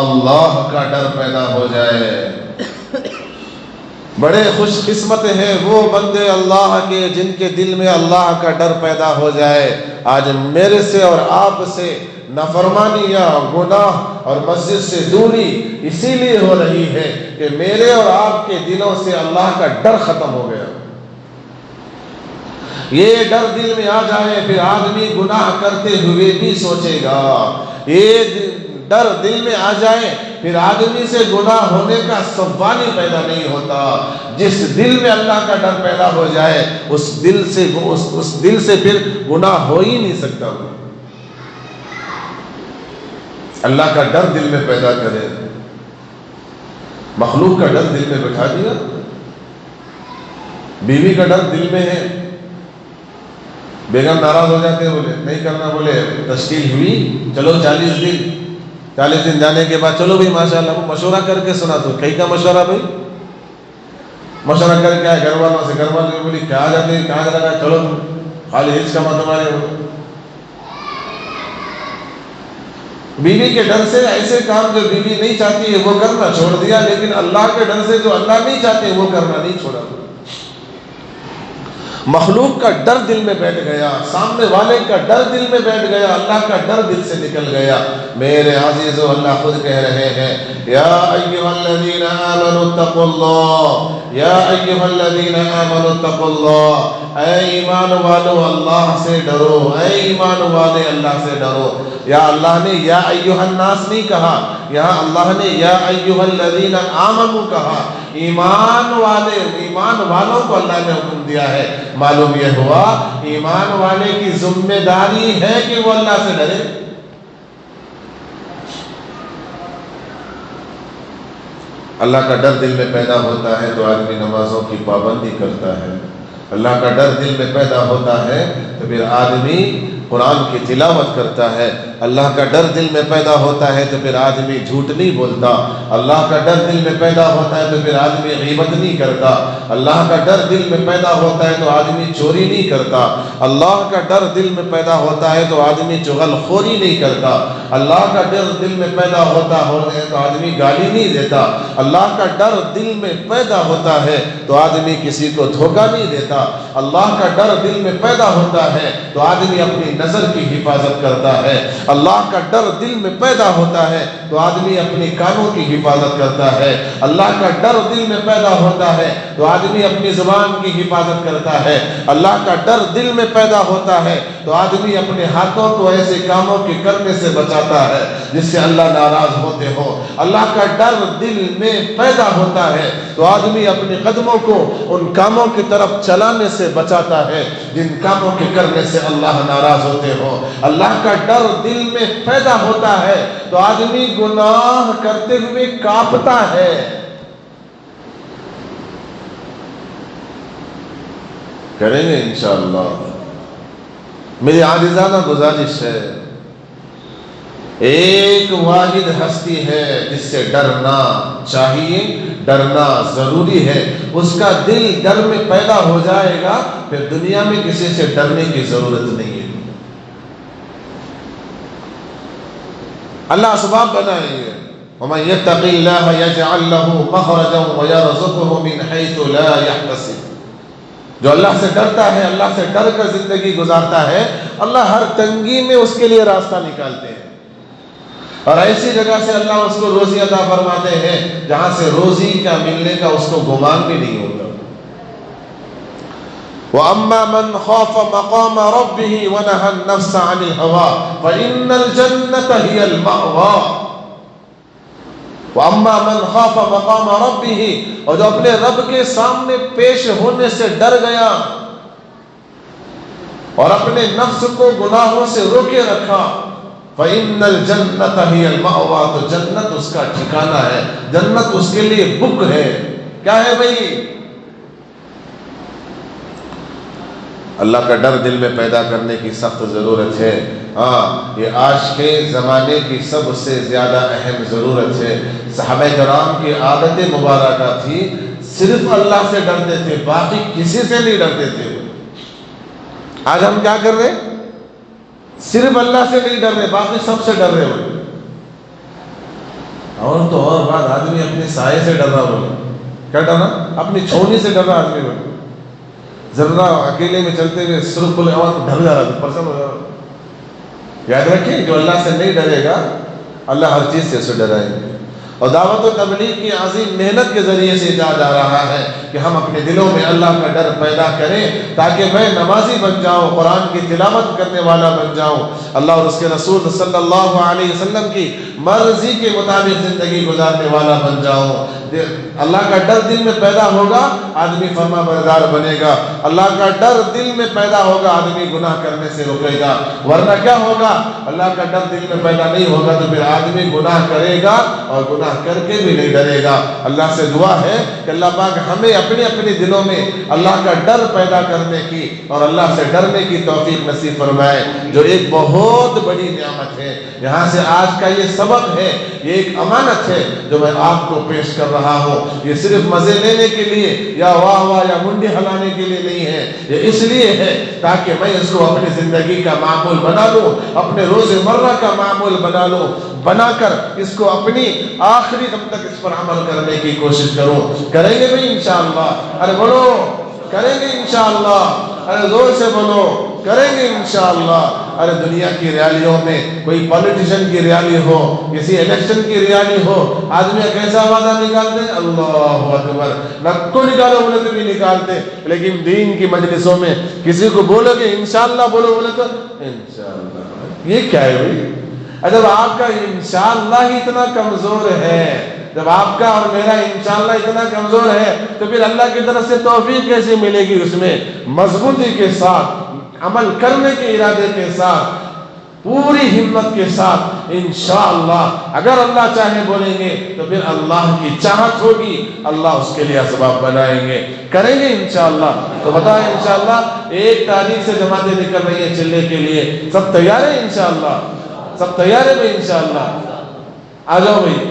اللہ کا ڈر پیدا ہو جائے. بڑے خوش قسمت ہیں وہ بندے اللہ کے جن کے دل میں اللہ کا ڈر پیدا ہو جائے. آج میرے سے اور آپ سے نافرمانی یا گناہ اور مسجد سے دوری اسی لیے ہو رہی ہے کہ میرے اور آپ کے دلوں سے اللہ کا ڈر ختم ہو گیا. یہ ڈر دل میں آ جائے پھر آدمی گناہ کرتے ہوئے بھی سوچے گا. یہ ڈر دل میں آ جائے پھر آدمی سے گناہ ہونے کا سوال ہی پیدا نہیں ہوتا. جس دل میں اللہ کا ڈر پیدا ہو جائے اس دل سے پھر گناہ ہو ہی نہیں سکتا. اللہ کا ڈر دل میں پیدا کرے. مخلوق کا ڈر دل میں بٹھا دیا. بیوی کا ڈر دل میں ہے، بیگم ناراض ہو جاتے ہیں، بولے نہیں کرنا، بولے تشکیل ہوئی چلو 40 دن جانے کے بعد چلو بھائی ماشاءاللہ وہ مشورہ کر کے سنا. تو کہیں کا مشورہ بھائی؟ مشورہ کر کے آئے گھر والوں سے، گھر والوں بولی کہاں جاتے ہیں، کہاں جانا ہے، چلو خالی ہچ کا مت ہمارے. بیوی کے ڈر سے ایسے کام جو بیوی نہیں چاہتی ہے وہ کرنا چھوڑ دیا، لیکن اللہ کے ڈر سے جو اللہ نہیں چاہتے وہ کرنا نہیں چھوڑا. مخلوق کا ڈر دل میں بیٹھ گیا، سامنے والے کا ڈر دل میں بیٹھ گیا، اللہ کا ڈر دل سے نکل گیا. میرے عزیزو، اللہ خود کہہ رہے ہیں یا ایھا الذین آمنوا اتقوا اللہ، یا ایھا الذین آمنوا اتقوا اللہ. اے ایمان والو اللہ سے ڈرو، اے ایمان والے اللہ سے ڈرو. یا اللہ نے یا ایھا الناس نہیں کہا، یہاں اللہ نے یا ایھا الذین آمنوا کہا. ایمان والوں کو اللہ نے حکم دیا ہے. معلوم یہ ہوا ایمان والے کی ذمہ داری ہے کہ وہ اللہ سے ڈرے. اللہ کا ڈر دل میں پیدا ہوتا ہے تو آدمی نمازوں کی پابندی کرتا ہے. اللہ کا ڈر دل میں پیدا ہوتا ہے تو پھر آدمی قرآن کی تلاوت کرتا ہے، اللہ کا ڈر دل میں پیدا ہوتا ہے تو پھر آدمی جھوٹ نہیں بولتا، اللہ کا ڈر دل میں پیدا ہوتا ہے تو پھر آدمی غیبت نہیں کرتا، اللہ کا ڈر دل میں پیدا ہوتا ہے تو آدمی چوری نہیں کرتا، اللہ کا ڈر دل میں پیدا ہوتا ہے تو آدمی چغل خوری نہیں کرتا، اللہ کا ڈر دل میں پیدا ہوتا ہے تو آدمی گالی نہیں دیتا، اللہ کا ڈر دل میں پیدا ہوتا ہے تو آدمی کسی کو دھوکہ نہیں دیتا، اللہ کا ڈر دل میں پیدا ہوتا ہے تو آدمی اپنی نظر کی حفاظت کرتا ہے، اللہ کا ڈر دل میں پیدا ہوتا ہے تو آدمی اپنی کانوں کی حفاظت کرتا ہے، اللہ کا ڈر دل میں پیدا ہوتا ہے تو آدمی اپنی زبان کی حفاظت کرتا ہے، اللہ کا ڈر دل میں پیدا ہوتا ہے تو آدمی اپنے ہاتھوں کو ایسے کاموں کے کرنے سے بچاتا ہے جس سے اللہ ناراض ہوتے ہو، اللہ کا ڈر دل میں پیدا ہوتا ہے تو آدمی اپنے قدموں کو ان کاموں کی طرف چلانے سے بچاتا ہے جن کاموں کے کرنے سے اللہ ناراض ہوتے ہو، اللہ کا ڈر دل میں پیدا ہوتا ہے تو آدمی گناہ کرتے ہوئے کانپتا ہے۔ کریں گے انشاءاللہ۔ میری عاجزانہ گزارش ہے، ایک واحد ہستی ہے جس سے ڈرنا چاہیے، ڈرنا ضروری ہے، اس کا دل ڈر میں پیدا ہو جائے گا پھر دنیا میں کسی سے ڈرنے کی ضرورت نہیں ہے۔ اللہ اسباب بنائیں گے، وَمَن يَتَّقِ اللَّهَ يَجْعَل لَّهُ مَخْرَجًا وَيَرْزُقْهُ مِنْ حَيْثُ لَا يَحْتَسِبُ۔ جو اللہ سے ڈرتا ہے، اللہ سے ڈر کر زندگی گزارتا ہے، اللہ ہر تنگی میں اس کے لیے راستہ نکالتے ہیں، اور ایسی جگہ سے اللہ اس کو روزی عطا فرماتے ہیں جہاں سے روزی کا ملنے کا اس کو گمان بھی نہیں ہوتا۔ وَأَمَّا مَنْ خَافَ مَقَامَ رَبِّهِ وَنَهَى النَّفْسَ عَنِ الْهَوَىٰ فَإِنَّ الْجَنَّةَ هِيَ الْمَأْوَىٰ۔ وَأَمَّا مَنْ خَافَ مَقَامَ رَبِّهِ، اور جو اپنے رب کے سامنے پیش ہونے سے ڈر گیا اور اپنے نفس کو گناہوں سے روکے رکھا، فَإِنَّ الْجَنَّةَ هِيَ الْمَأْوَىٰ، تو جنت اس کا ٹھکانہ ہے، جنت اس کے لیے بک ہے۔ کیا ہے بھئی؟ اللہ کا ڈر دل میں پیدا کرنے کی سخت ضرورت ہے۔ ہاں، یہ آج کے زمانے کی سب سے زیادہ اہم ضرورت ہے۔ صحابہ کرام کی عادت مبارکہ تھی، صرف اللہ سے ڈرتے تھے، باقی کسی سے نہیں ڈرتے تھے۔ آج ہم کیا کر رہے؟ صرف اللہ سے نہیں ڈر رہے، باقی سب سے ڈر رہے ہوئے۔ اور تو اور بات، آدمی اپنے سائے سے ڈر رہا بولے، کیا ڈر رہا؟ اپنی چھونی سے ڈر رہا آدمی بولے، ذرا اکیلے میں چلتے ہوئے سرخ کھلے اور ڈر جا رہا، پرسن ہو جا رہا۔ یاد رکھیں، جو اللہ سے نہیں ڈرے گا اللہ ہر چیز سے اسے ڈرائے گا۔ اور دعوت و تبلیغ کی عظیم محنت کے ذریعے سے کہا جا رہا ہے کہ ہم اپنے دلوں میں اللہ کا ڈر پیدا کریں تاکہ میں نمازی بن جاؤں، قرآن کی تلاوت کرنے والا بن جاؤں، اللہ اور اس کے رسول صلی اللہ علیہ وسلم کی مرضی کے مطابق زندگی گزارنے والا بن جاؤں۔ اللہ کا ڈر دل میں پیدا ہوگا، آدمی فرما بردار بنے گا۔ اللہ کا ڈر دل میں پیدا ہوگا، آدمی گناہ کرنے سے روکے گا۔ ورنہ کیا ہوگا؟ اللہ کا ڈر دل میں پیدا نہیں ہوگا تو پھر آدمی گناہ کرے گا اور گناہ کر کے بھی نہیں ڈرے گا۔ اللہ سے دعا ہے کہ اللہ پاک ہمیں اپنے اپنے دلوں میں اللہ کا ڈر پیدا کرنے کی اور اللہ سے ڈرنے کی توفیق نصیب فرمائے، جو ایک بہت بڑی نعمت ہے۔ یہاں سے آج کا یہ سبق ہے، یہ ایک امانت ہے جو میں آپ کو پیش کر رہا ہوں۔ یہ صرف مزے لینے کے لیے یا واہ واہ یا منڈی ہلانے کے لیے نہیں ہے، یہ اس لیے ہے تاکہ میں اس کو اپنی زندگی کا معمول بنا لوں، اپنے روز مرہ کا معمول بنا لوں، بنا کر اس کو اپنی آخری دم تک اس پر عمل کرنے کی کوشش کروں۔ کریں گے بھی انشاءاللہ؟ ارے بولو، کریں گے انشاءاللہ؟ ارے زور سے بولو، کریں گے انشاءاللہ؟ ارے دنیا کی ریالیوں میں کوئی پولیٹیشن کی ریالی ہو، کسی الیکشن کی ریالی ہو، آدمی کیسا آوازہ نکالتے ہیں؟ اللہ اکبر، نکو نکالو بولے تو بھی نکالتے، لیکن دین کی مجلسوں میں کسی کو بولو کہ انشاءاللہ بولو بولے تو انشاءاللہ، یہ کیا ہے بھائی؟ جب آپ کا انشاءاللہ ہی اتنا کمزور ہے، جب آپ کا اور میرا انشاءاللہ اتنا کمزور ہے تو پھر اللہ کی طرف سے توفیق کیسے ملے گی؟ اس میں مضبوطی کے ساتھ، عمل کرنے کے ارادے کے ساتھ، پوری ہمت کے ساتھ انشاءاللہ اگر اللہ چاہے بولیں گے تو پھر اللہ کی چاہت ہوگی، اللہ اس کے لیے اسباب بنائیں گے، کریں گے انشاءاللہ۔ تو بتائیں انشاءاللہ 1 تاریخ سے جماعتیں نکل رہی ہیں چلنے کے لیے، سب تیار ہیں انشاءاللہ؟ سب تیار ہیں بھائی انشاءاللہ؟ آ جاؤ بھائی۔